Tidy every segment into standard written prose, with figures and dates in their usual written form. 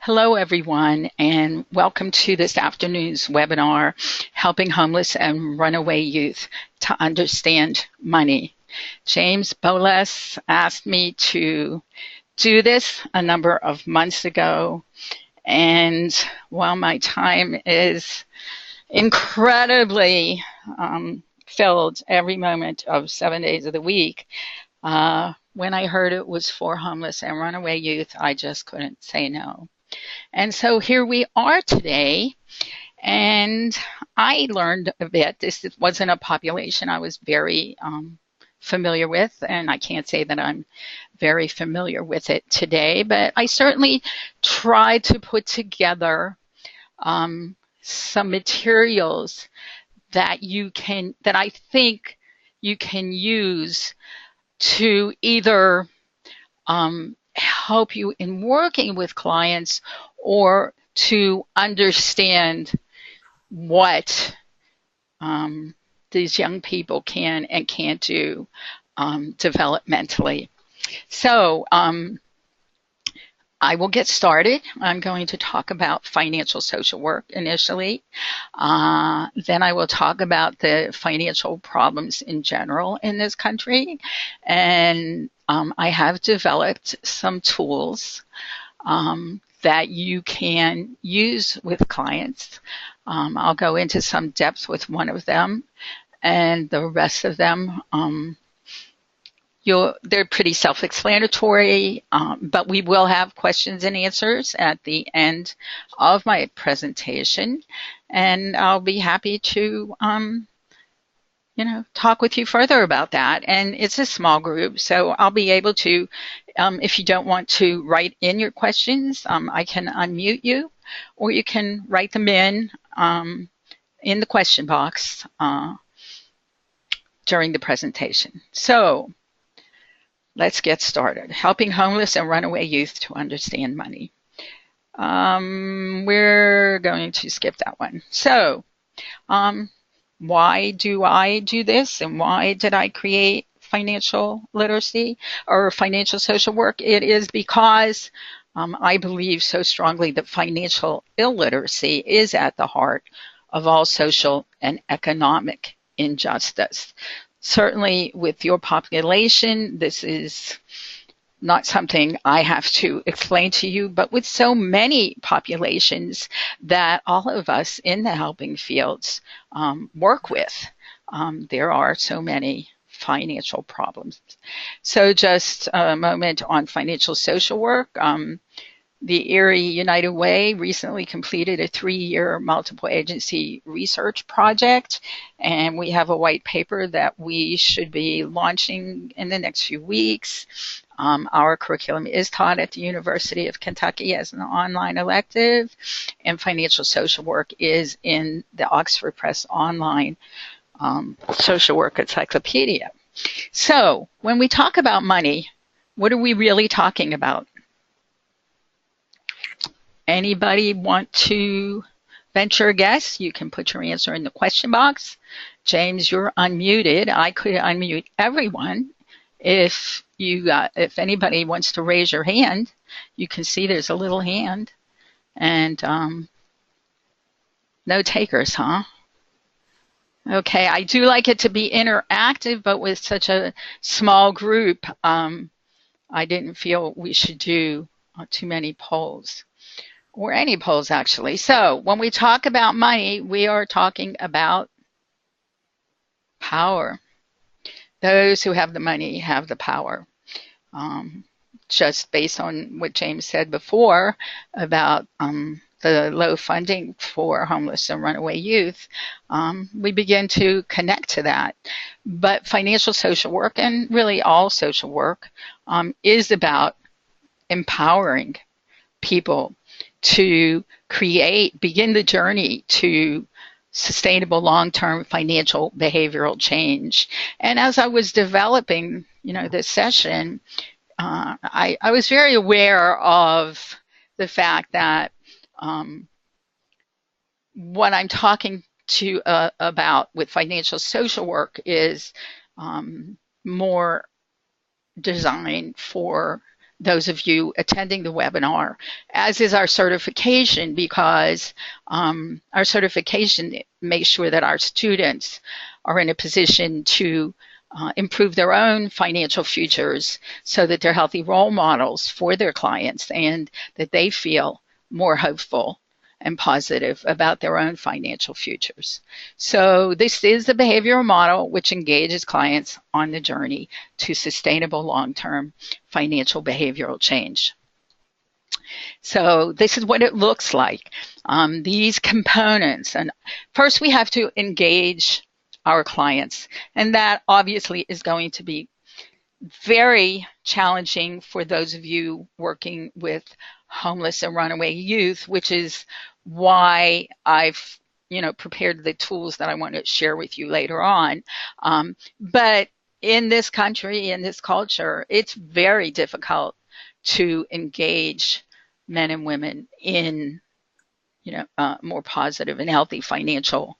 Hello, everyone, and welcome to this afternoon's webinar, Helping Homeless and Runaway Youth to Understand Money. James Boles asked me to do this a number of months ago, and while my time is incredibly filled every moment of 7 days of the week, when I heard it was for homeless and runaway youth, I just couldn't say no. And so here we are today, and I learned a bit. This wasn't a population I was very familiar with, and I can't say that I'm very familiar with it today, but I certainly tried to put together some materials that I think you can use to either help you in working with clients or to understand what these young people can and can't do developmentally. So I will get started. I'm going to talk about financial social work initially. Then I will talk about the financial problems in general in this country. And I have developed some tools that you can use with clients. I'll go into some depth with one of them, and the rest of them, they're pretty self-explanatory, but we will have questions and answers at the end of my presentation, and I'll be happy to talk with you further about that. And it's a small group, so I'll be able to, if you don't want to write in your questions, I can unmute you, or you can write them in the question box during the presentation. So let's get started. Helping homeless and runaway youth to understand money. We're going to skip that one. So, why do I do this, and why did I create financial literacy or financial social work? It is because I believe so strongly that financial illiteracy is at the heart of all social and economic injustice. Certainly with your population, this is not something I have to explain to you, but with so many populations that all of us in the helping fields work with, there are so many financial problems. So just a moment on financial social work. The Erie United Way recently completed a 3-year multiple agency research project, and we have a white paper that we should be launching in the next few weeks. Our curriculum is taught at the University of Kentucky as an online elective, and financial social work is in the Oxford Press online social work encyclopedia. So when we talk about money, what are we really talking about? Anybody want to venture a guess? You can put your answer in the question box. James, you're unmuted. I could unmute everyone. If anybody wants to raise your hand, you can see there's a little hand. And no takers, huh? Okay, I do like it to be interactive, but with such a small group, I didn't feel we should do too many polls. Or any polls, actually. So when we talk about money, we are talking about power. Those who have the money have the power. Just based on what James said before about the low funding for homeless and runaway youth, we begin to connect to that. But financial social work, and really all social work, is about empowering people to begin the journey to sustainable long-term financial behavioral change. And as I was developing, this session, I was very aware of the fact that what I'm talking to about with financial social work is more designed for those of you attending the webinar, as is our certification, because our certification makes sure that our students are in a position to improve their own financial futures so that they're healthy role models for their clients and that they feel more hopeful and positive about their own financial futures. So this is the behavioral model which engages clients on the journey to sustainable long-term financial behavioral change. So this is what it looks like. These components, and first we have to engage our clients, and that obviously is going to be very challenging for those of you working with homeless and runaway youth, which is why I've prepared the tools that I want to share with you later on. But in this country, in this culture, it's very difficult to engage men and women in more positive and healthy financial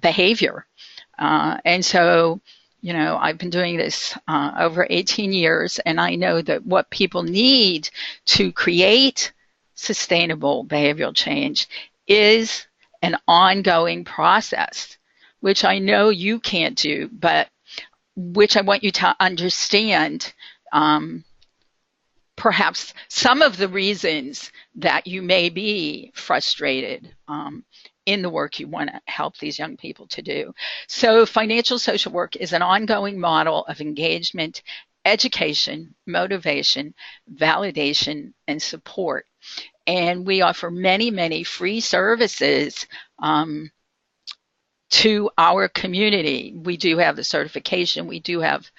behavior. And so I've been doing this over 18 years, and I know that what people need to create sustainable behavioral change is an ongoing process, which I know you can't do, but which I want you to understand perhaps some of the reasons that you may be frustrated in the work you want to help these young people to do. So financial social work is an ongoing model of engagement, education, motivation, validation, and support. And we offer many, many free services to our community. We do have the certification. We do have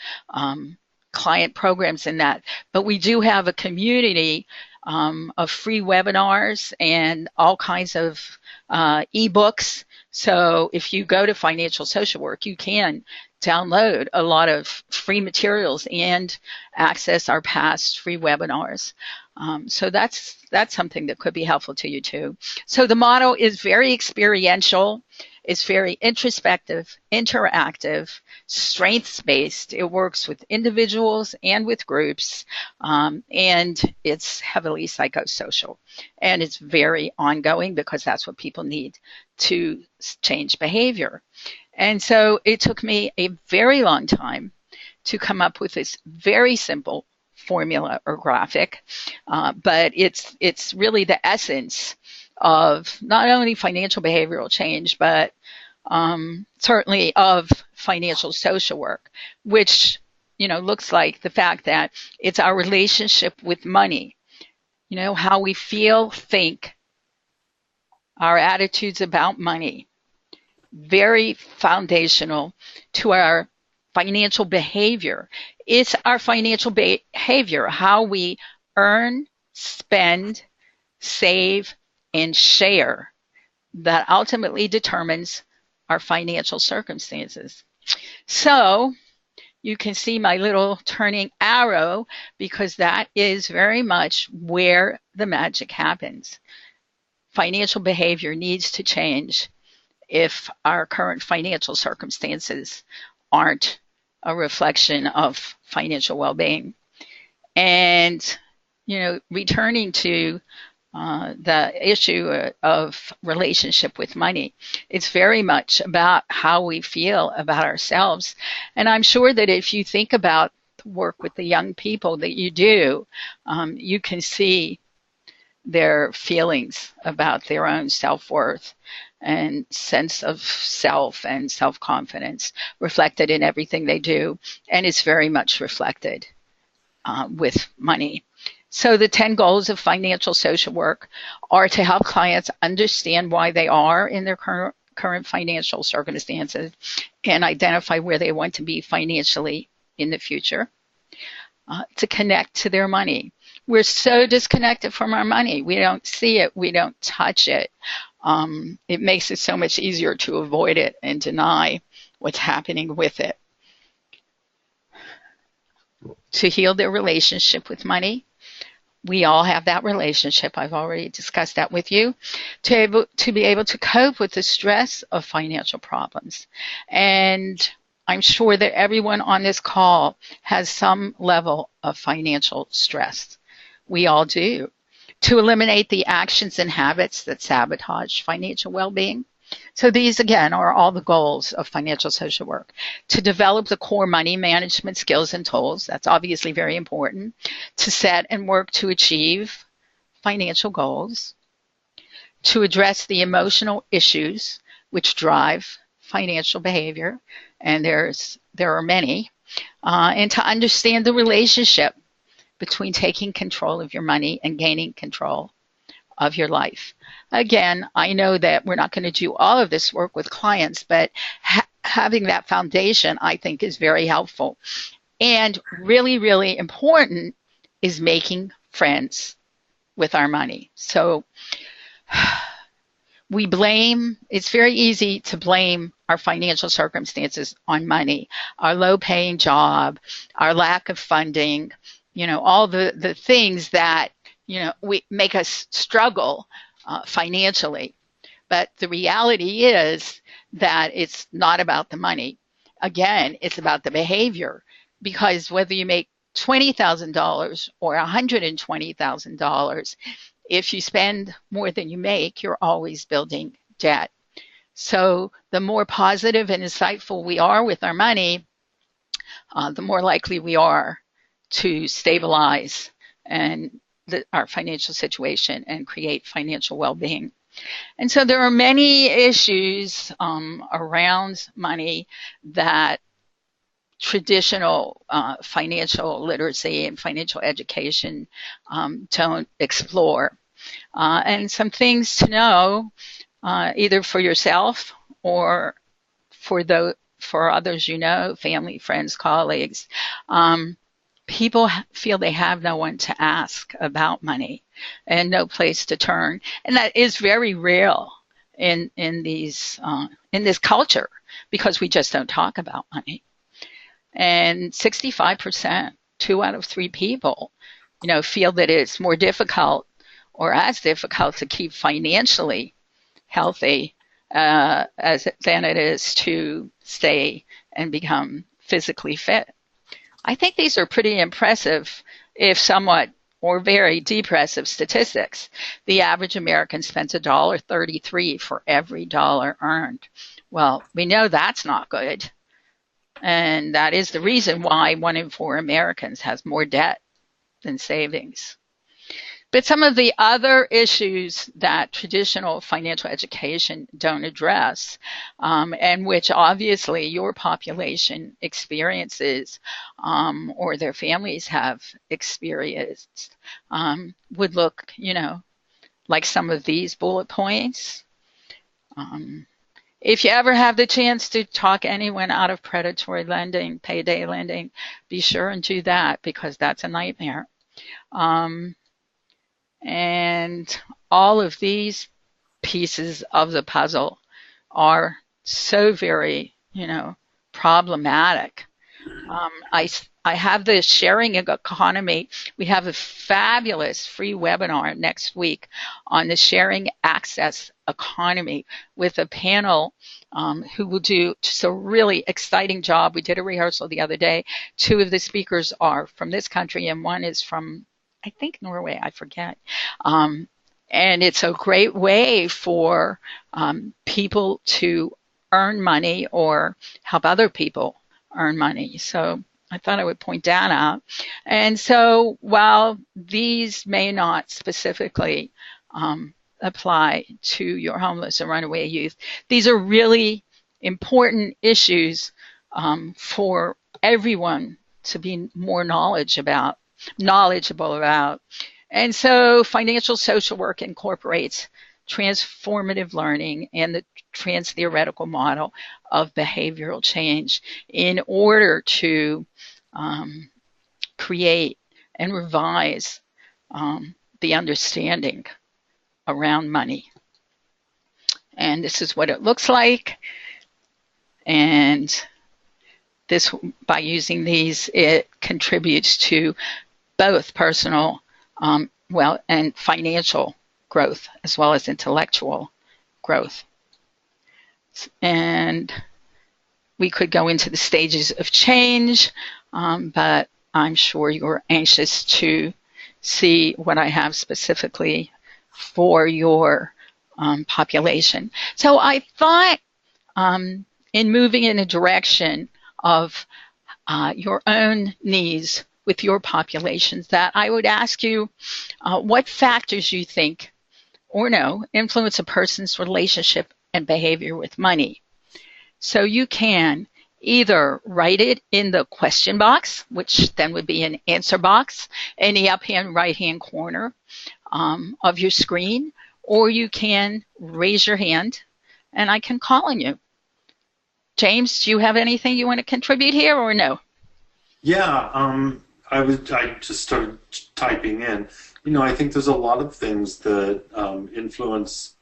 client programs in that, but we do have a community of free webinars and all kinds of ebooks. So if you go to Financial Social Work, you can download a lot of free materials and access our past free webinars. So that's something that could be helpful to you too. So the model is very experiential. It's very introspective, interactive, strengths-based. It works with individuals and with groups, and it's heavily psychosocial. And it's very ongoing because that's what people need to change behavior. And so it took me a very long time to come up with this very simple formula or graphic, but it's really the essence of not only financial behavioral change, but certainly of financial social work, which looks like the fact that it's our relationship with money, how we feel, think, our attitudes about money, very foundational to our financial behavior. It's our financial behavior, how we earn, spend, save, and share, that ultimately determines our financial circumstances. So you can see my little turning arrow because that is very much where the magic happens. Financial behavior needs to change if our current financial circumstances aren't a reflection of financial well-being. And, returning to the issue of relationship with money, it's very much about how we feel about ourselves. And I'm sure that if you think about the work with the young people that you do, you can see their feelings about their own self-worth and sense of self and self-confidence reflected in everything they do. And it's very much reflected with money. So the 10 goals of financial social work are to help clients understand why they are in their current financial circumstances and identify where they want to be financially in the future, to connect to their money. We're so disconnected from our money. We don't see it. We don't touch it. It makes it so much easier to avoid it and deny what's happening with it. To heal their relationship with money. We all have that relationship. I've already discussed that with you. To be able to cope with the stress of financial problems. And I'm sure that everyone on this call has some level of financial stress. We all do. To eliminate the actions and habits that sabotage financial well-being. So these, again, are all the goals of financial social work. To develop the core money management skills and tools, that's obviously very important. To set and work to achieve financial goals. To address the emotional issues which drive financial behavior, and there are many. And to understand the relationship between taking control of your money and gaining control of your life. Again, I know that we're not going to do all of this work with clients, but having that foundation, I think, is very helpful. And really, really important is making friends with our money. So it's very easy to blame our financial circumstances on money, our low paying job, our lack of funding, all the things that, we make us struggle financially. But the reality is that it's not about the money. Again, it's about the behavior, because whether you make $20,000 or $120,000, if you spend more than you make, you're always building debt. So the more positive and insightful we are with our money, the more likely we are to stabilize our financial situation and create financial well-being. And so there are many issues around money that traditional financial literacy and financial education don't explore. And some things to know, either for yourself or for others family, friends, colleagues. People feel they have no one to ask about money and no place to turn. And that is very real in this culture, because we just don't talk about money. And 65%, 2 out of 3 people, feel that it's more difficult or as difficult to keep financially healthy than it is to stay and become physically fit. I think these are pretty impressive, if somewhat or very depressive statistics. The average American spends $1.33 for every dollar earned. Well, we know that's not good. And that is the reason why 1 in 4 Americans has more debt than savings. But some of the other issues that traditional financial education don't address, and which obviously your population experiences or their families have experienced, would look, like some of these bullet points. If you ever have the chance to talk anyone out of predatory lending, payday lending, be sure and do that, because that's a nightmare. And all of these pieces of the puzzle are so very, problematic. I have the sharing economy. We have a fabulous free webinar next week on the sharing access economy with a panel who will do just a really exciting job. We did a rehearsal the other day. 2 of the speakers are from this country and 1 is from, I think, Norway, I forget. And it's a great way for people to earn money or help other people earn money. So I thought I would point that out. And so while these may not specifically apply to your homeless and runaway youth, these are really important issues for everyone to be more knowledgeable about. And so financial social work incorporates transformative learning and the trans-theoretical model of behavioral change in order to create and revise the understanding around money. And this is what it looks like. And this, by using these, it contributes to both personal and financial growth, as well as intellectual growth. And we could go into the stages of change, but I'm sure you're anxious to see what I have specifically for your population. So I thought in moving in a direction of your own needs with your populations that I would ask you what factors you think or no influence a person's relationship and behavior with money. So you can either write it in the question box, which then would be an answer box in the up-hand right-hand corner of your screen, or you can raise your hand and I can call on you. James, do you have anything you want to contribute here or no? Yeah, I just started typing in. I think there's a lot of things that influence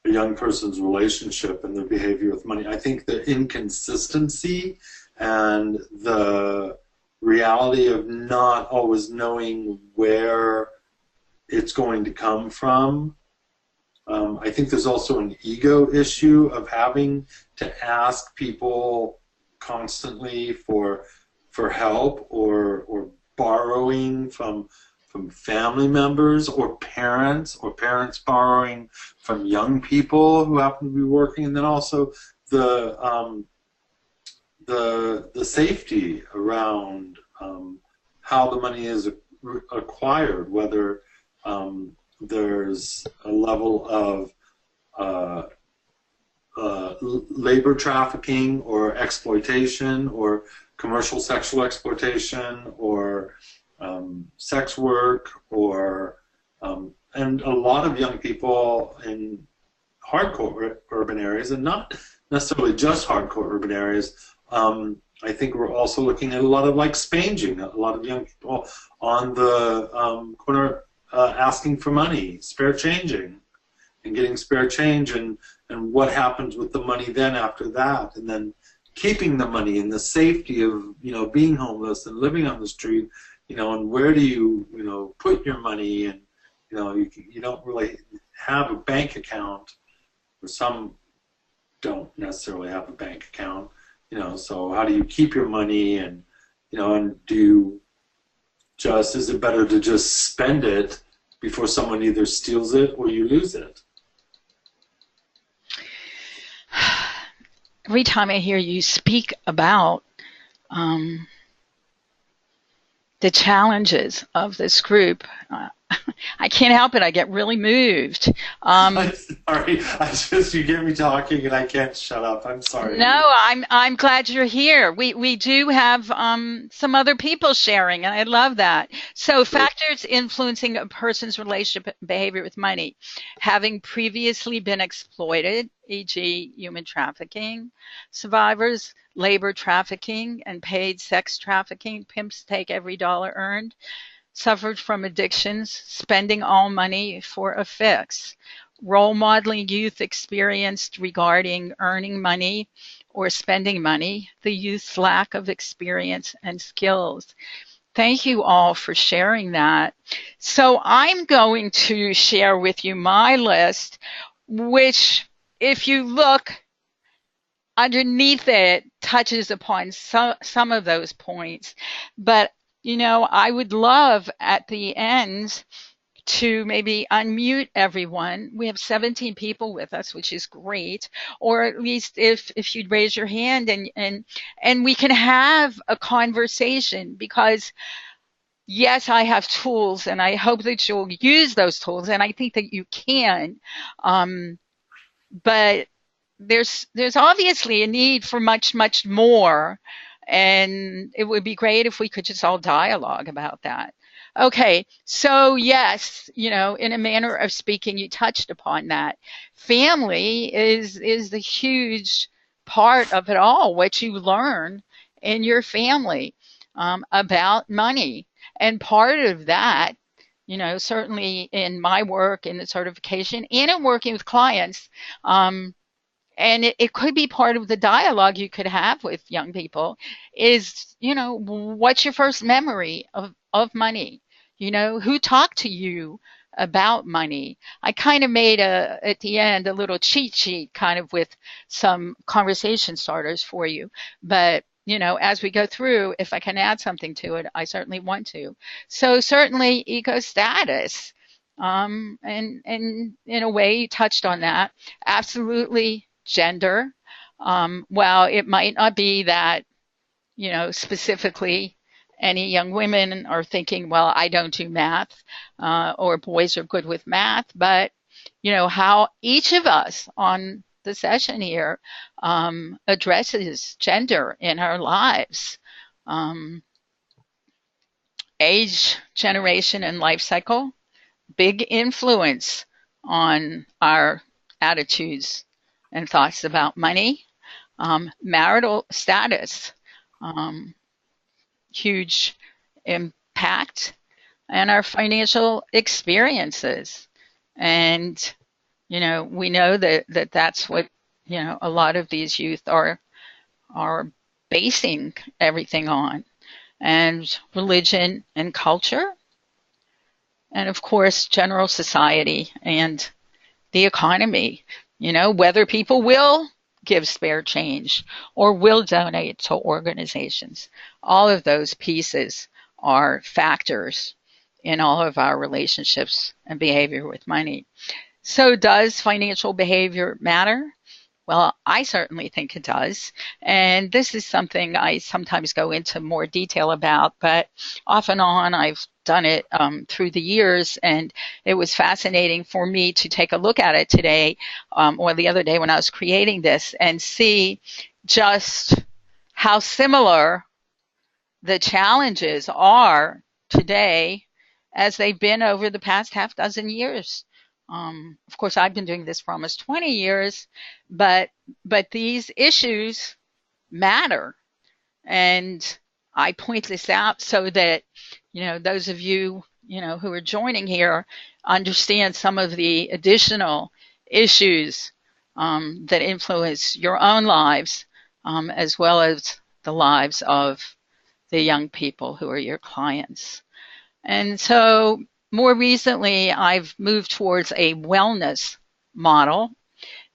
a young person's relationship and their behavior with money. I think the inconsistency and the reality of not always knowing where it's going to come from. I think there's also an ego issue of having to ask people constantly for help or borrowing from family members or parents borrowing from young people who happen to be working, and then also the safety around how the money is acquired, whether there's a level of labor trafficking or exploitation or commercial sexual exploitation or sex work or and a lot of young people in hardcore urban areas, and not necessarily just hardcore urban areas. I think we're also looking at a lot of like spanging, a lot of young people on the corner asking for money, spare changing, and getting spare change, and what happens with the money then after that, and then keeping the money and the safety of being homeless and living on the street, and where do you put your money, and you don't really have a bank account, or some don't necessarily have a bank account, so how do you keep your money, and and is it better to just spend it before someone either steals it or you lose it? Every time I hear you speak about the challenges of this group, I can't help it. I get really moved. I'm sorry. You get me talking and I can't shut up. I'm sorry. No, I'm glad you're here. We do have some other people sharing, and I love that. So factors influencing a person's relationship behavior with money: having previously been exploited, e.g. human trafficking survivors, labor trafficking and paid sex trafficking, pimps take every dollar earned, suffered from addictions, spending all money for a fix, role modeling youth experienced regarding earning money or spending money, the youth's lack of experience and skills. Thank you all for sharing that. So I'm going to share with you my list, which, if you look underneath it, touches upon some of those points. But I would love at the end to maybe unmute everyone. We have 17 people with us, which is great. Or at least if you'd raise your hand and we can have a conversation, because yes, I have tools and I hope that you'll use those tools, and I think that you can. But there's obviously a need for much, much more. And it would be great if we could just all dialogue about that. Okay, so yes, in a manner of speaking, you touched upon that. Family is the huge part of it all, what you learn in your family about money. And part of that, certainly in my work in the certification and in working with clients, and it could be part of the dialogue you could have with young people, is, what's your first memory of money? Who talked to you about money? I kind of made at the end, a little cheat sheet kind of with some conversation starters for you. But as we go through, if I can add something to it, I certainly want to. So certainly eco status, and in a way you touched on that. Absolutely gender. While it might not be that, specifically any young women are thinking, well, I don't do math, or boys are good with math, but how each of us on the session here addresses gender in our lives. Age, generation, and life cycle, big influence on our attitudes and thoughts about money. Marital status, um, huge impact, and our financial experiences. And we know that that's what a lot of these youth are basing everything on, and religion and culture, and of course general society and the economy. Whether people will give spare change or will donate to organizations. All of those pieces are factors in all of our relationships and behavior with money. So does financial behavior matter? Well, I certainly think it does. And this is something I sometimes go into more detail about, but off and on I've done it through the years. And it was fascinating for me to take a look at it today, or the other day when I was creating this, and see just how similar the challenges are today as they've been over the past half dozen years. Of course, I've been doing this for almost 20 years, but these issues matter, and I point this out so that those of you who are joining here understand some of the additional issues that influence your own lives, as well as the lives of the young people who are your clients. And so more recently, I've moved towards a wellness model.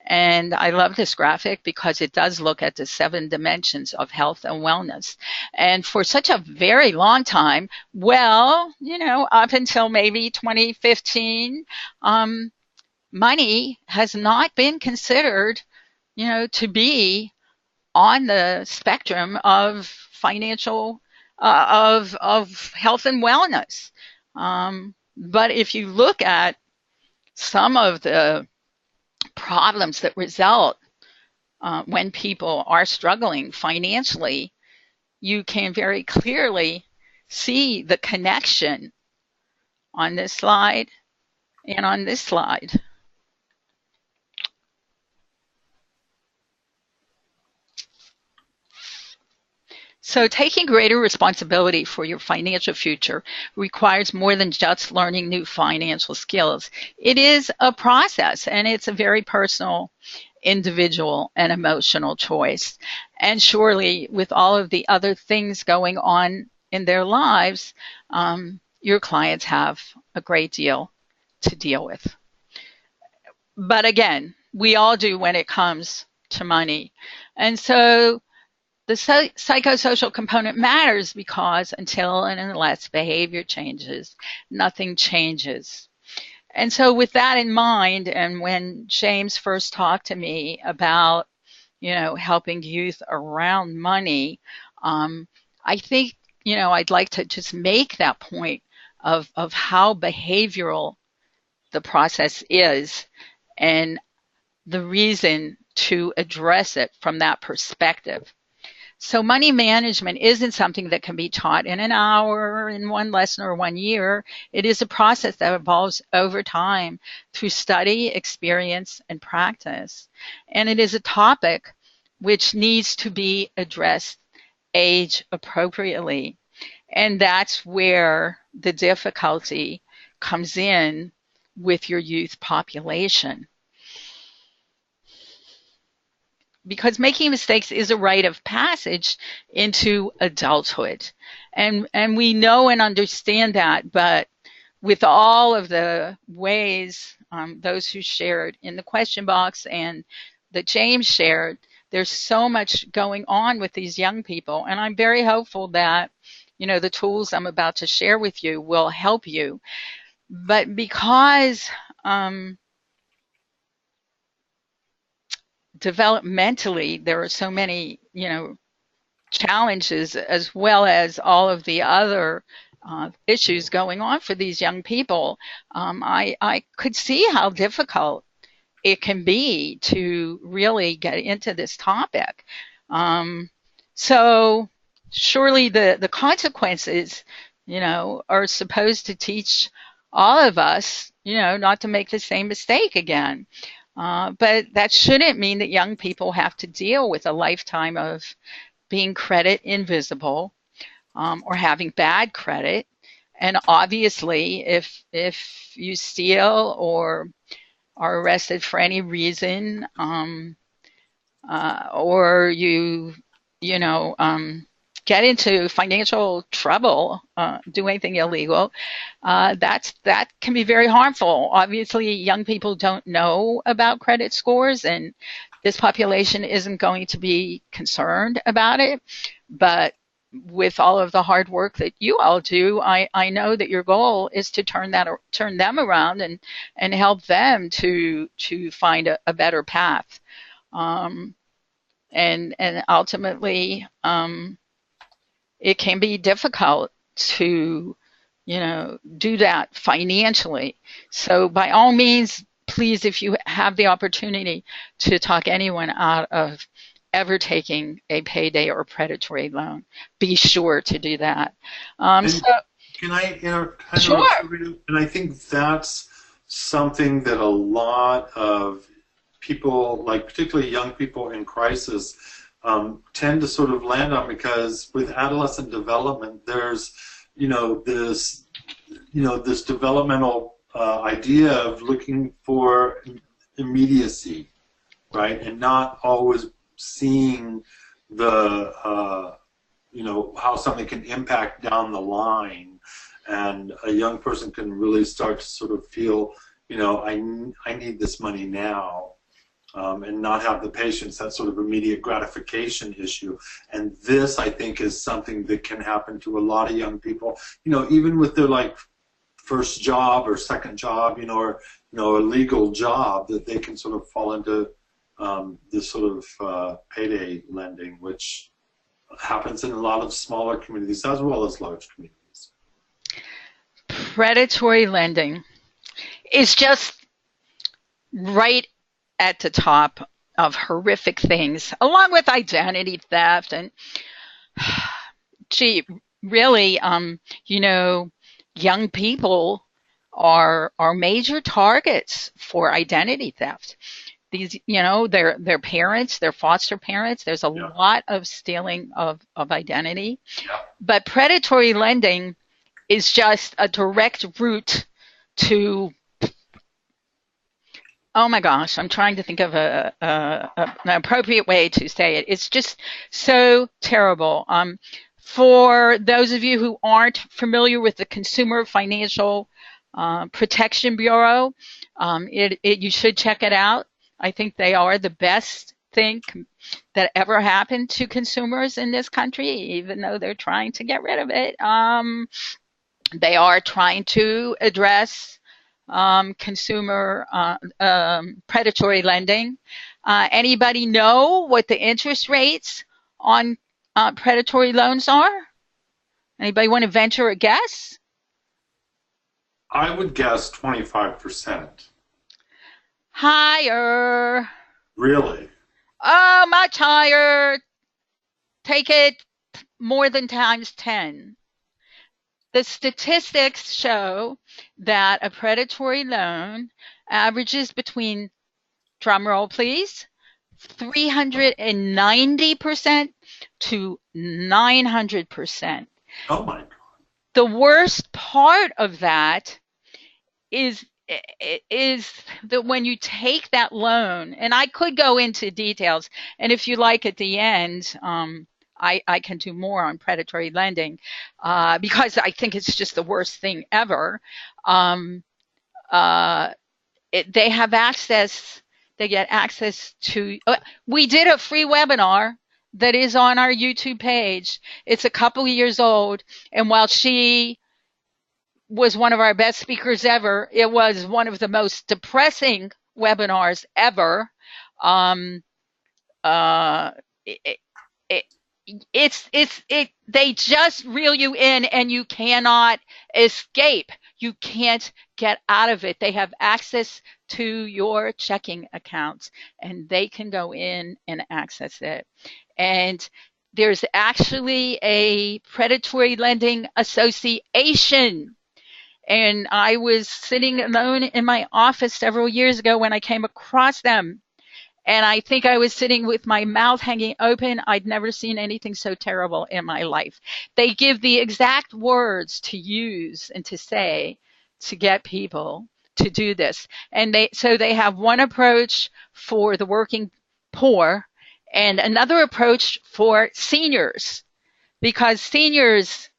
And I love this graphic because it does look at the 7 dimensions of health and wellness. And for such a very long time, up until maybe 2015, money has not been considered, to be on the spectrum of financial, of health and wellness. But if you look at some of the problems that result when people are struggling financially, you can very clearly see the connection on this slide and on this slide. So taking greater responsibility for your financial future requires more than just learning new financial skills. It is a process, and it's a very personal, individual, and emotional choice. And surely with all of the other things going on in their lives, your clients have a great deal to deal with. But again, we all do when it comes to money. And so the psychosocial component matters because until and unless behavior changes, nothing changes. And so with that in mind, and when James first talked to me about, helping youth around money, I think, I'd like to just make that point of how behavioral the process is and the reason to address it from that perspective. So money management isn't something that can be taught in an hour, in one lesson, or 1 year. It is a process that evolves over time through study, experience, and practice. And it is a topic which needs to be addressed age appropriately. And that's where the difficulty comes in with your youth population. Because making mistakes is a rite of passage into adulthood. And we know and understand that, but with all of the ways, those who shared in the question box and that James shared, there's so much going on with these young people, and I'm very hopeful that, the tools I'm about to share with you will help you. But because developmentally there are so many, challenges, as well as all of the other issues going on for these young people, I could see how difficult it can be to really get into this topic. So surely the consequences, are supposed to teach all of us, not to make the same mistake again. But that shouldn't mean that young people have to deal with a lifetime of being credit invisible, or having bad credit. And obviously, if you steal or are arrested for any reason, or you know get into financial trouble, do anything illegal, that can be very harmful. Obviously, young people don't know about credit scores, and this population isn't going to be concerned about it. But with all of the hard work that you all do, I know that your goal is to turn them around and help them to find a better path. And ultimately, it can be difficult to, do that financially. So by all means, please, if you have the opportunity to talk anyone out of ever taking a payday or predatory loan, be sure to do that. And can I interrupt? Sure. And I think that's something that a lot of people, like particularly young people in crisis, tend to sort of land on, because with adolescent development, there's this developmental idea of looking for immediacy, right, and not always seeing the how something can impact down the line, and a young person can really start to sort of feel, I need this money now. And not have the patience, that sort of immediate gratification issue. And this, I think, is something that can happen to a lot of young people, even with their first job or second job, or a legal job, that they can sort of fall into this sort of payday lending, which happens in a lot of smaller communities as well as large communities. Predatory lending is just right at the top of horrific things, along with identity theft. And gee, really, young people are major targets for identity theft. These, their parents, their foster parents, there's a lot of stealing of identity. But predatory lending is just a direct route to, oh my gosh, I'm trying to think of an appropriate way to say it. It's just so terrible. For those of you who aren't familiar with the Consumer Financial Protection Bureau, you should check it out. I think they are the best thing that ever happened to consumers in this country, even though they're trying to get rid of it. They are trying to address consumer predatory lending. Anybody know what the interest rates on predatory loans are? Anybody want to venture a guess? I would guess 25%. Higher. Really? Oh, much higher. Take it more than times 10. The statistics show that a predatory loan averages between, drumroll please, 390% to 900%. Oh my God. The worst part of that is that when you take that loan, and I could go into details, and if you like at the end, I can do more on predatory lending, because I think it's just the worst thing ever. They have access They get access to, we did a free webinar that is on our YouTube page. It's a couple of years old. And while she was one of our best speakers ever, it was one of the most depressing webinars ever. It, they just reel you in and you cannot escape. You can't get out of it. They have access to your checking accounts and they can go in and access it. And there's actually a predatory lending association. And I was sitting alone in my office several years ago when I came across them. And I think I was sitting with my mouth hanging open. I'd never seen anything so terrible in my life. They give the exact words to use and to say to get people to do this. And they have one approach for the working poor and another approach for seniors, because seniors,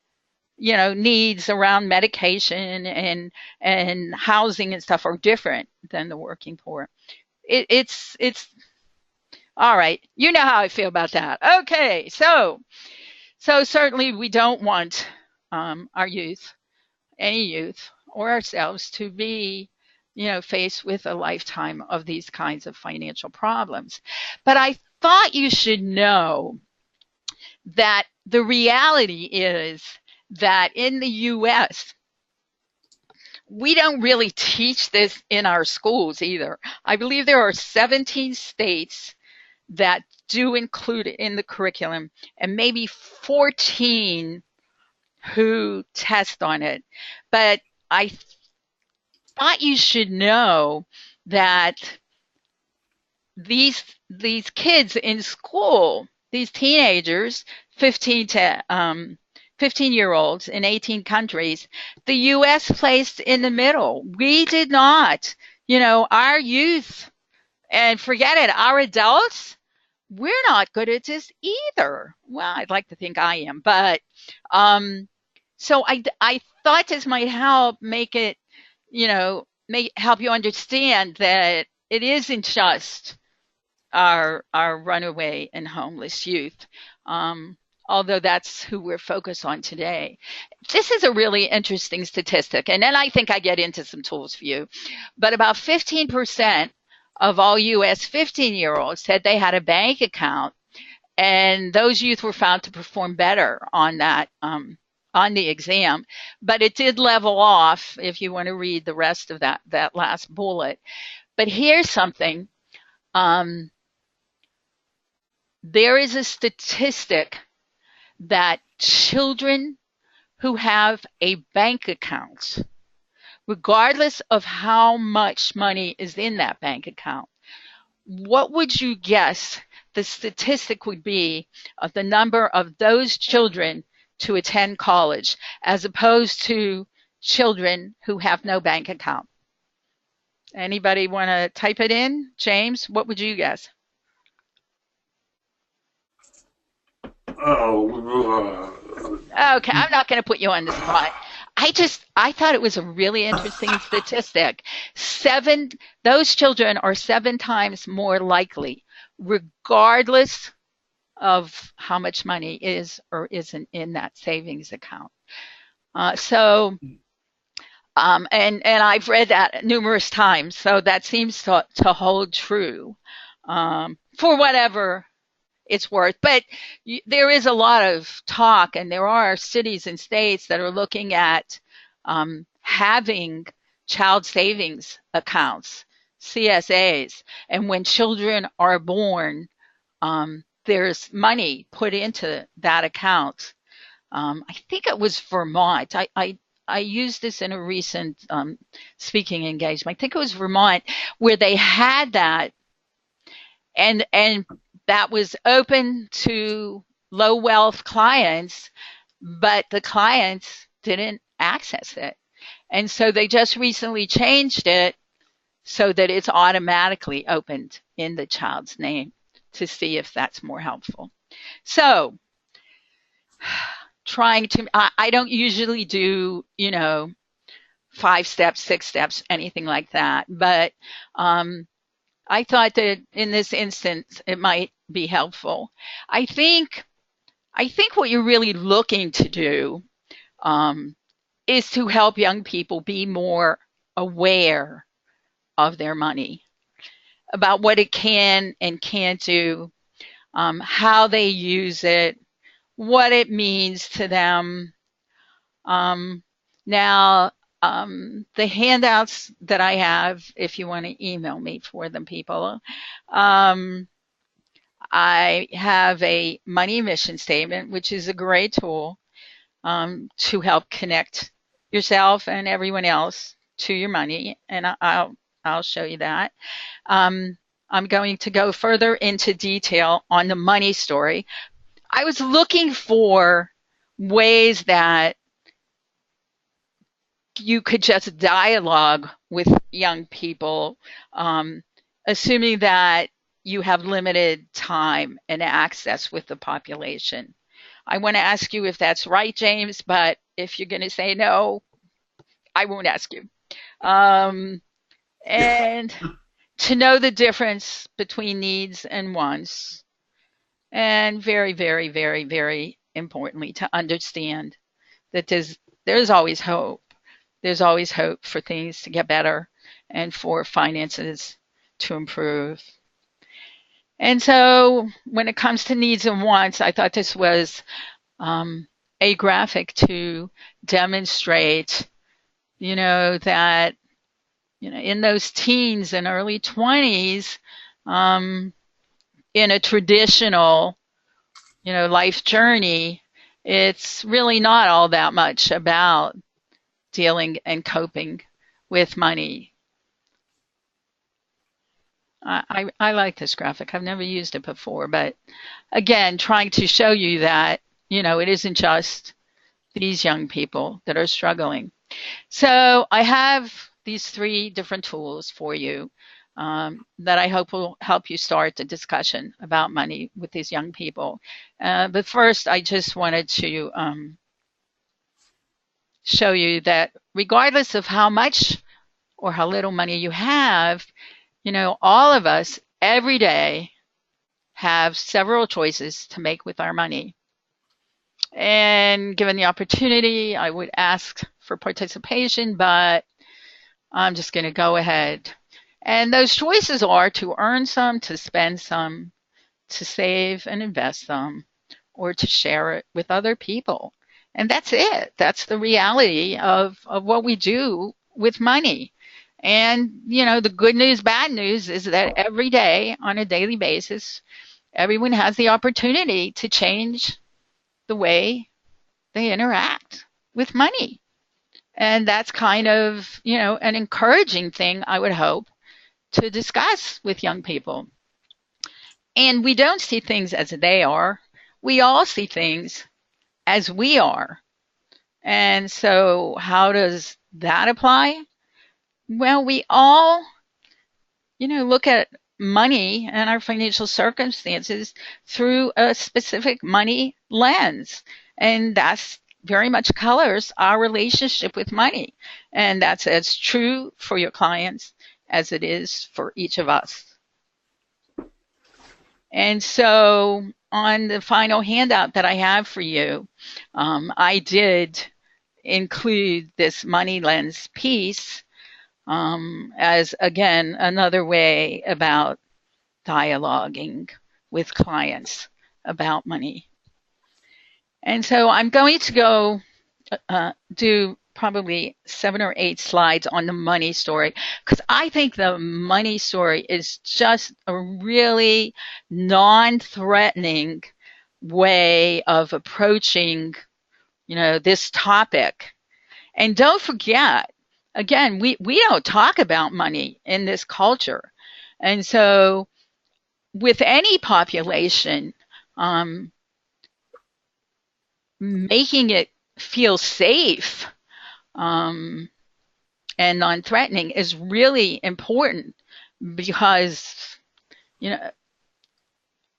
needs around medication and housing and stuff are different than the working poor. It's all right. You know how I feel about that. Okay, so certainly we don't want our youth, any youth, or ourselves to be, faced with a lifetime of these kinds of financial problems. But I thought you should know that the reality is that in the U.S., we don't really teach this in our schools either. I believe there are 17 states that do include it in the curriculum and maybe 14 who test on it. But I thought you should know that these kids in school, these teenagers, 15-year-olds in 18 countries, the U.S. placed in the middle. We did not. Our youth, and forget it, our adults, we're not good at this either. Well, I'd like to think I am, but so I thought this might help make it, help you understand that it isn't just our runaway and homeless youth. Although that's who we're focused on today. This is a really interesting statistic, and then I think I get into some tools for you. But about 15% of all U.S. 15-year-olds said they had a bank account, and those youth were found to perform better on that, on the exam. But it did level off if you want to read the rest of that last bullet. But here's something. There is a statistic that children who have a bank account, regardless of how much money is in that bank account, what would you guess the statistic would be of the number of those children to attend college as opposed to children who have no bank account? Anybody want to type it in? James, what would you guess? Okay, I'm not going to put you on the spot. I thought it was a really interesting statistic. Those children are 7 times more likely, regardless of how much money is or isn't in that savings account. And I've read that numerous times, so that seems to hold true for whatever it's worth. But there is a lot of talk, and there are cities and states that are looking at having child savings accounts, CSAs. And when children are born, there's money put into that account. I think it was Vermont. I used this in a recent speaking engagement. I think it was Vermont where they had that, and that was open to low wealth clients, but the clients didn't access it. And so they just recently changed it so that it's automatically opened in the child's name to see if that's more helpful. So I don't usually do, 5 steps, 6 steps, anything like that. But I thought that in this instance it might be helpful. I think what you're really looking to do um, is to help young people be more aware of their money, about what it can and can't do, how they use it, what it means to them. Um, now, the handouts that I have, if you want to email me for them, people, um, I have a money mission statement, which is a great tool to help connect yourself and everyone else to your money, and I'll show you that. Um, I'm going to go further into detail on the money story. I was looking for ways that you could just dialogue with young people, assuming that you have limited time and access with the population. I want to ask you if that's right, James, but if you're going to say no, I won't ask you. And to know the difference between needs and wants, and very, very, very, very importantly, to understand that there's always hope. There's always hope for things to get better and for finances to improve. And so when it comes to needs and wants, I thought this was a graphic to demonstrate, that, in those teens and early 20s, in a traditional, life journey, it's really not all that much about dealing and coping with money. I like this graphic. I've never used it before, but again, trying to show you that, it isn't just these young people that are struggling. So I have these 3 different tools for you that I hope will help you start the discussion about money with these young people. But first, I just wanted to show you that regardless of how much or how little money you have, all of us every day have several choices to make with our money. And given the opportunity, I would ask for participation, but I'm just going to go ahead. And those choices are to earn some, to spend some, to save and invest some, or to share it with other people. And that's it. That's the reality of what we do with money. And, the good news, bad news is that every day on a daily basis, everyone has the opportunity to change the way they interact with money. And that's kind of, an encouraging thing, I would hope, to discuss with young people. And we don't see things as they are. We all see things as we are. And so how does that apply? Well, we all, look at money and our financial circumstances through a specific money lens. And that's very much colors our relationship with money. And that's as true for your clients as it is for each of us. And so on the final handout that I have for you, I did include this money lens piece as, again, another way about dialoguing with clients about money. And so I'm going to go do probably 7 or 8 slides on the money story, because I think the money story is just a really non-threatening way of approaching, this topic. And don't forget, again, we don't talk about money in this culture. And so with any population, making it feel safe and non-threatening is really important, because,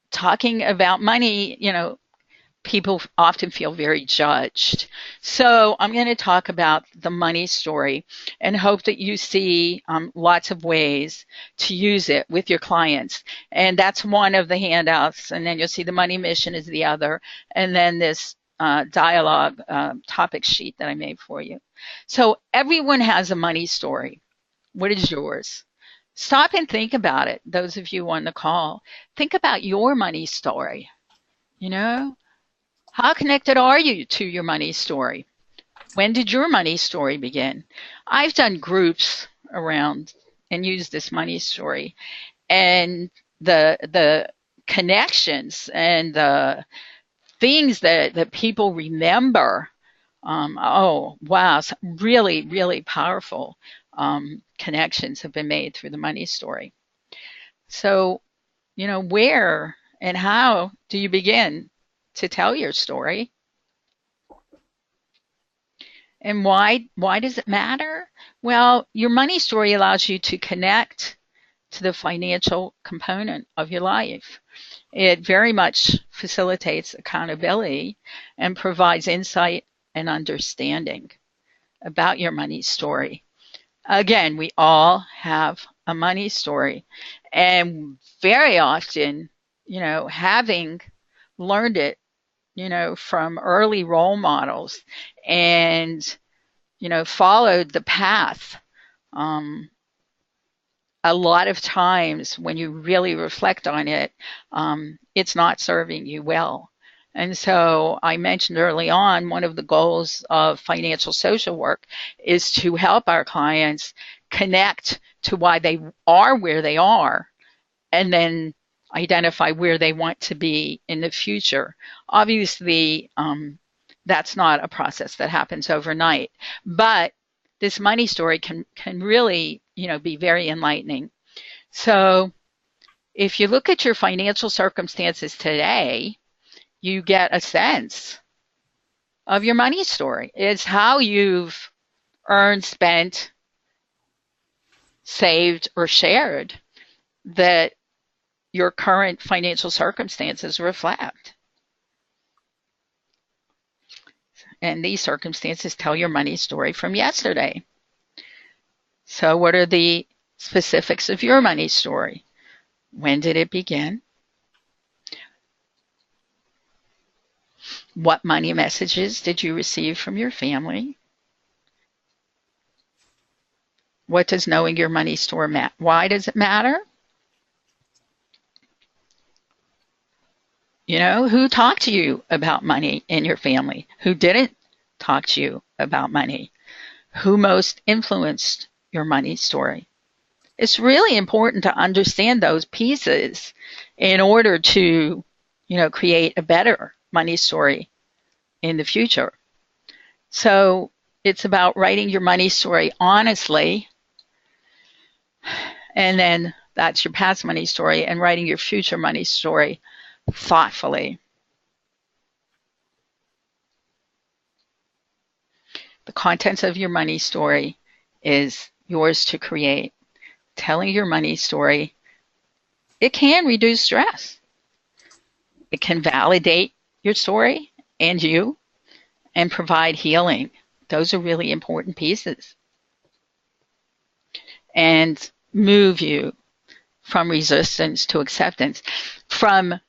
talking about money, people often feel very judged. So I'm going to talk about the money story and hope that you see lots of ways to use it with your clients. And that's one of the handouts. And then you'll see the money mission is the other. And then this dialogue topic sheet that I made for you. So everyone has a money story. What is yours? Stop and think about it. Those of you on the call, think about your money story. You know, how connected are you to your money story? When did your money story begin? I've done groups around and used this money story, and the connections and the things that people remember. Oh wow, really, really powerful connections have been made through the money story. So, where and how do you begin to tell your story? And why does it matter? Well, your money story allows you to connect to the financial component of your life. It very much facilitates accountability and provides insight and understanding about your money story. Again, we all have a money story, and very often, having learned it, from early role models and, followed the path. A lot of times when you really reflect on it, it's not serving you well. And so I mentioned early on, one of the goals of financial social work is to help our clients connect to why they are where they are, and then identify where they want to be in the future. Obviously, that's not a process that happens overnight, but this money story can really, be very enlightening. So if you look at your financial circumstances today, you get a sense of your money story. It's how you've earned, spent, saved, or shared that your current financial circumstances reflect. And these circumstances tell your money story from yesterday. So what are the specifics of your money story? When did it begin? What money messages did you receive from your family? What does knowing your money story matter? Why does it matter? Who talked to you about money in your family? Who didn't talk to you about money? Who most influenced your money story? It's really important to understand those pieces in order to, create a better money story in the future. So it's about writing your money story honestly, and then that's your past money story, and writing your future money story thoughtfully. The contents of your money story is yours to create. Telling your money story, it can reduce stress. It can validate your story and you, and provide healing. Those are really important pieces. And move you from resistance to acceptance, from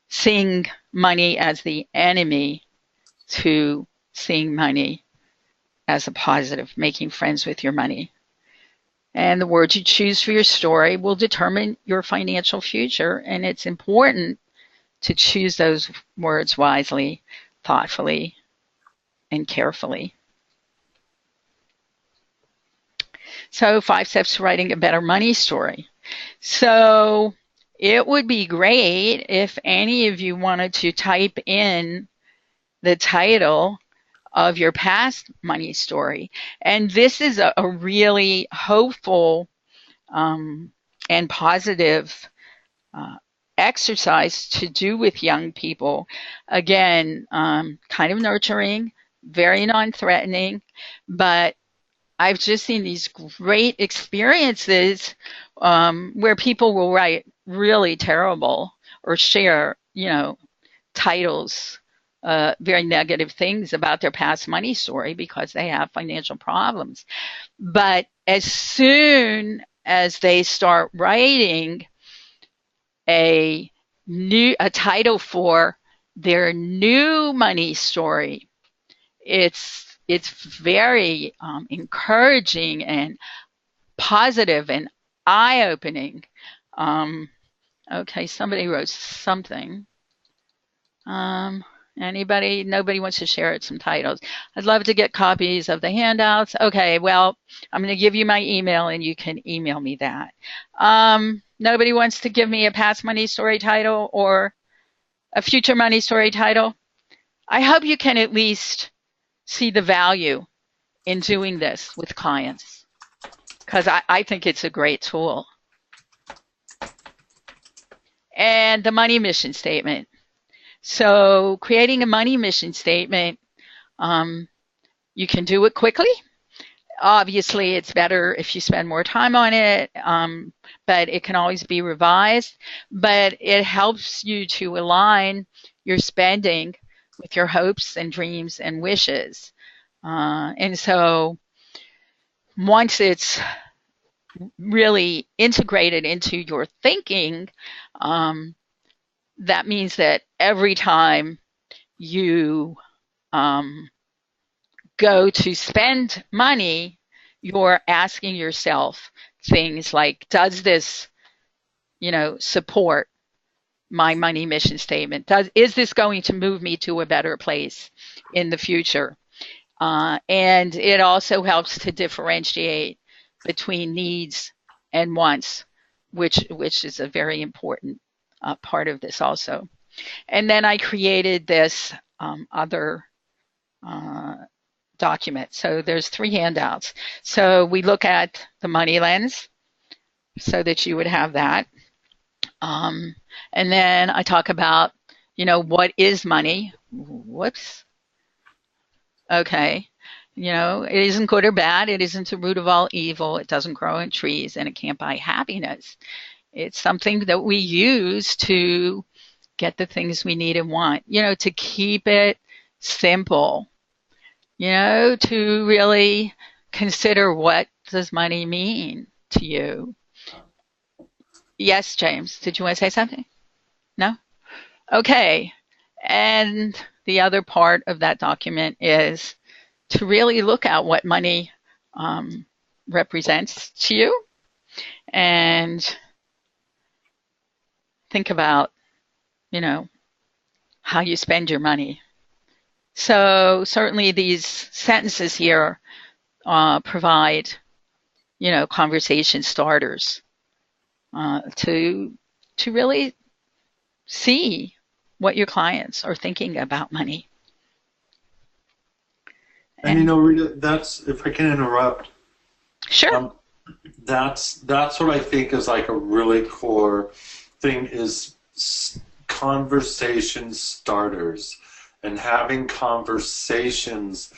seeing money as the enemy to seeing money as a positive, making friends with your money. And the words you choose for your story will determine your financial future, and it's important to choose those words wisely, thoughtfully, and carefully. So 5 steps to writing a better money story. So it would be great if any of you wanted to type in the title of your past money story. And this is a really hopeful and positive exercise to do with young people. Again, kind of nurturing, very non-threatening, but I've just seen these great experiences where people will write really terrible or share, titles very negative things about their past money story because they have financial problems. But as soon as they start writing a title for their new money story, it's very encouraging and positive and eye-opening. Okay, somebody wrote something. Anybody? Nobody wants to share some titles. I'd love to get copies of the handouts. Okay, well, I'm going to give you my email and you can email me that. Nobody wants to give me a past money story title or a future money story title. I hope you can at least see the value in doing this with clients because I think it's a great tool. And the money mission statement. So creating a money mission statement, you can do it quickly. Obviously, it's better if you spend more time on it, but it can always be revised. But it helps you to align your spending with your hopes and dreams and wishes. And so once it's really integrated into your thinking, that means that every time you go to spend money, you're asking yourself things like, does this, support my money mission statement? Is this going to move me to a better place in the future? And it also helps to differentiate between needs and wants, which is a very important part of this also. And then I created this other document. So there's 3 handouts. So we look at the money lens so that you would have that. And then I talk about, what is money? Whoops. Okay. It isn't good or bad. It isn't the root of all evil. It doesn't grow in trees and it can't buy happiness. It's something that we use to get the things we need and want, to keep it simple, to really consider what does money mean to you. Yes, James, did you want to say something? No? Okay. And the other part of that document is to really look at what money represents to you and think about, how you spend your money. So certainly these sentences here provide, conversation starters to really see what your clients are thinking about money. And Rita, that's, if I can interrupt. Sure. That's what I think is like a really core thing is conversation starters and having conversations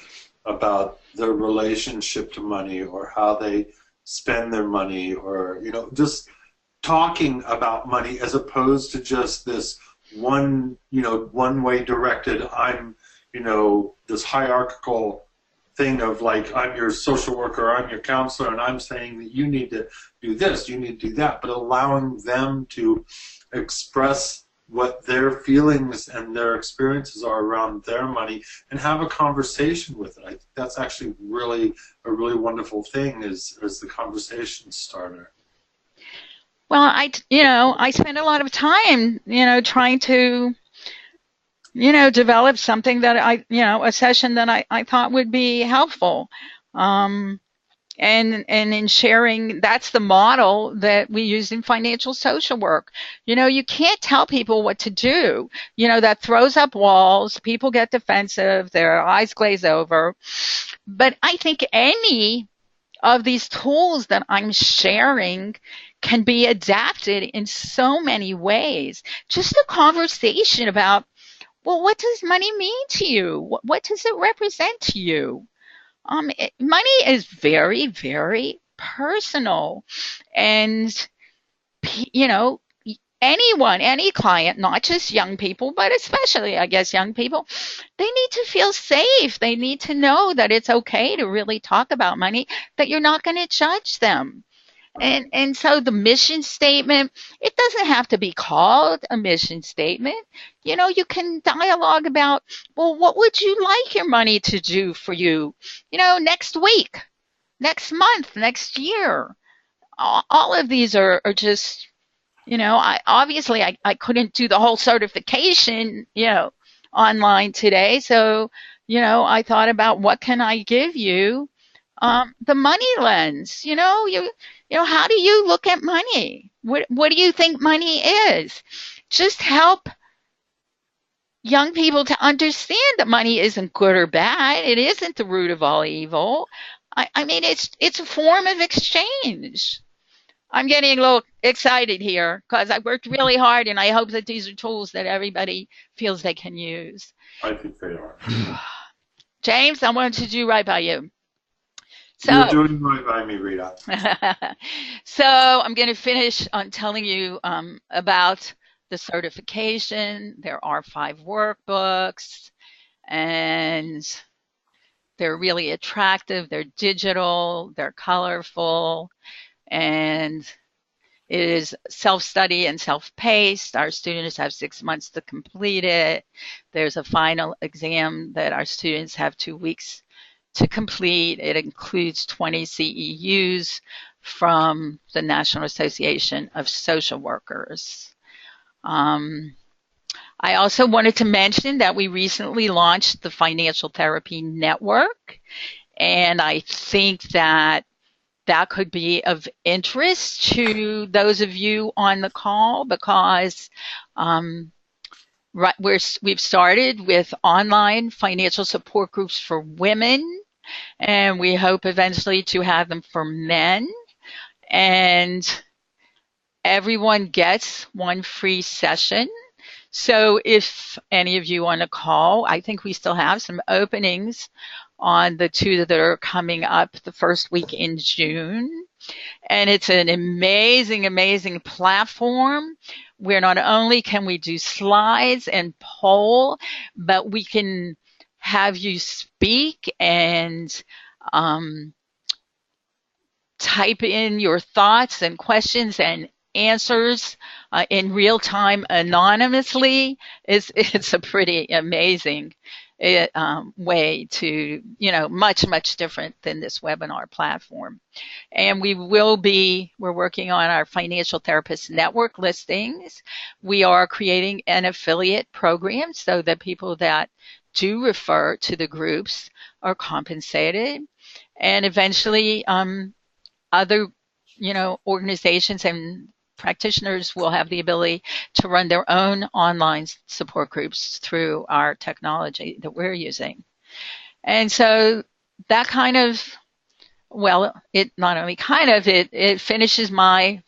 about their relationship to money or how they spend their money or, just talking about money as opposed to just this one way directed, I'm, this hierarchical thing of like, I'm your social worker, I'm your counselor, and I'm saying that you need to do this, you need to do that, but allowing them to express what their feelings and their experiences are around their money and have a conversation with it. I think that's actually a really wonderful thing is the conversation starter. Well, I spend a lot of time, trying to, develop something that a session that I thought would be helpful. And in sharing, that's the model that we use in financial social work. You can't tell people what to do. That throws up walls. People get defensive. Their eyes glaze over. But I think any of these tools that I'm sharing can be adapted in so many ways. Just a conversation about, well, what does money mean to you? What does it represent to you? Money is very, very personal. And, anyone, any client, not just young people, but especially, I guess, young people, they need to feel safe. They need to know that it's okay to really talk about money, that you're not going to judge them. And so the mission statement, it doesn't have to be called a mission statement. You know, you can dialogue about, well, what would you like your money to do for you, next week, next month, next year? All of these are just, I couldn't do the whole certification, online today. So, I thought about what can I give you? The money lens, how do you look at money? What do you think money is? Just help young people to understand that money isn't good or bad. It isn't the root of all evil. I mean, it's a form of exchange. I'm getting a little excited here because I worked really hard, and I hope that these are tools that everybody feels they can use. I think they are. James, I wanted to do right by you. You're So, doing right by me, Rita. so I'm going to finish on telling you about the certification. There are 5 workbooks, and they're really attractive. They're digital, they're colorful, and it is self-study and self-paced. Our students have 6 months to complete it. There's a final exam that our students have 2 weeks to complete. It includes 20 CEUs from the National Association of Social Workers. I also wanted to mention that we recently launched the Financial Therapy Network, and I think that could be of interest to those of you on the call because we've started with online financial support groups for women, and we hope eventually to have them for men. And everyone gets 1 free session. So if any of you on the call, I think we still have some openings on the 2 that are coming up the first week in June. And it's an amazing, amazing platform where not only can we do slides and poll, but we can have you speak and type in your thoughts and questions and answers in real time anonymously. It's a pretty amazing way to, much, much different than this webinar platform. And we're working on our Financial Therapist Network listings. We are creating an affiliate program so that people that do refer to the groups are compensated. And eventually, other, organizations and practitioners will have the ability to run their own online support groups through our technology that we're using. And so that kind of, it not only kind of, it finishes my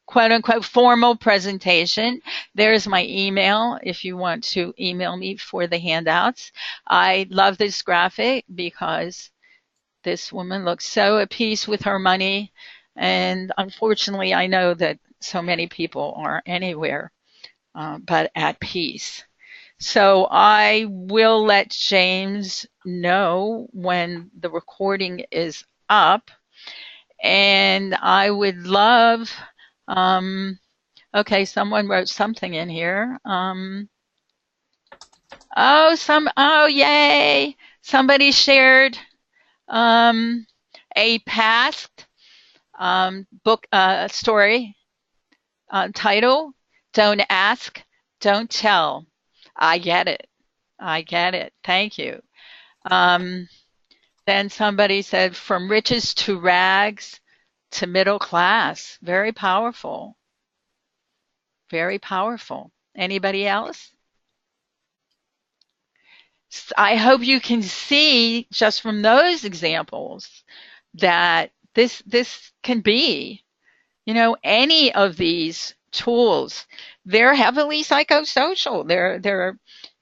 quote unquote formal presentation. There's my email if you want to email me for the handouts. I love this graphic because this woman looks so at peace with her money. And unfortunately, I know that so many people aren't anywhere but at peace. So I will let James know when the recording is up. And I would love, okay, someone wrote something in here. Yay! Somebody shared a past book story title, Don't Ask, Don't Tell. I get it. Thank you. Then somebody said, From riches to rags to middle class. Very powerful. Very powerful. Anybody else? I hope you can see just from those examples that this can be, any of these tools. They're heavily psychosocial. They're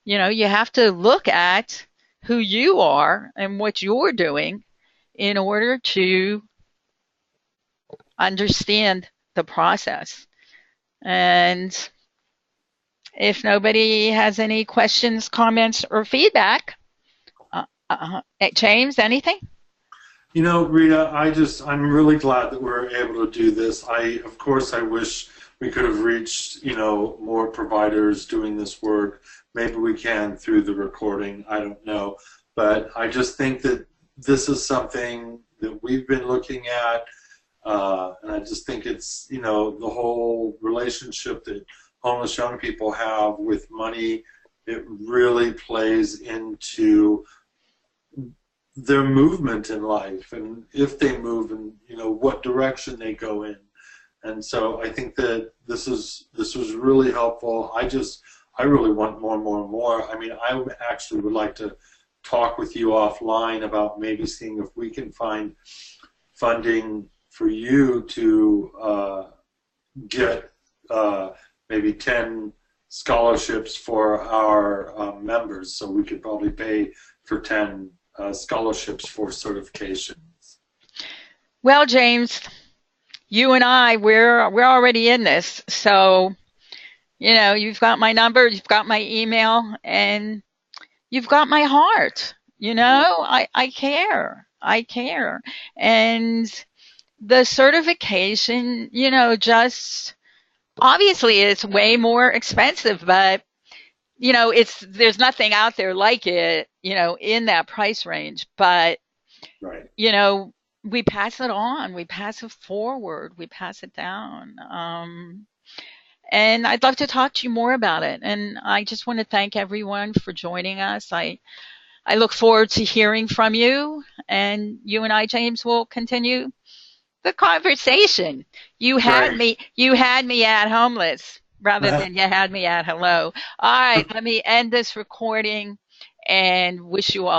you have to look at who you are and what you're doing in order to understand the process. And if nobody has any questions, comments, or feedback, James, anything? You know, Rita, I'm really glad that we're able to do this. Of course, I wish we could have reached, more providers doing this work. Maybe we can through the recording. I don't know. But I just think that this is something that we've been looking at. And I just think it's, the whole relationship that homeless young people have with money, it really plays into their movement in life, and if they move, and what direction they go in. And so I think that this was really helpful. I really want more and more and more. I mean, I actually would like to talk with you offline about maybe seeing if we can find funding for you to get maybe 10 scholarships for our members, so we could probably pay for 10 scholarships for certifications. Well, James, you and I, we're already in this. So, you've got my number, you've got my email, and you've got my heart. I care. I care. And the certification, just obviously it's way more expensive, but there's nothing out there like it, in that price range. But, Right. we pass it on, we pass it forward, we pass it down. And I'd love to talk to you more about it. And I just want to thank everyone for joining us. I look forward to hearing from you, and you and I, James, will continue the conversation. You had me at homeless rather than you had me at hello. All right, let me end this recording and wish you all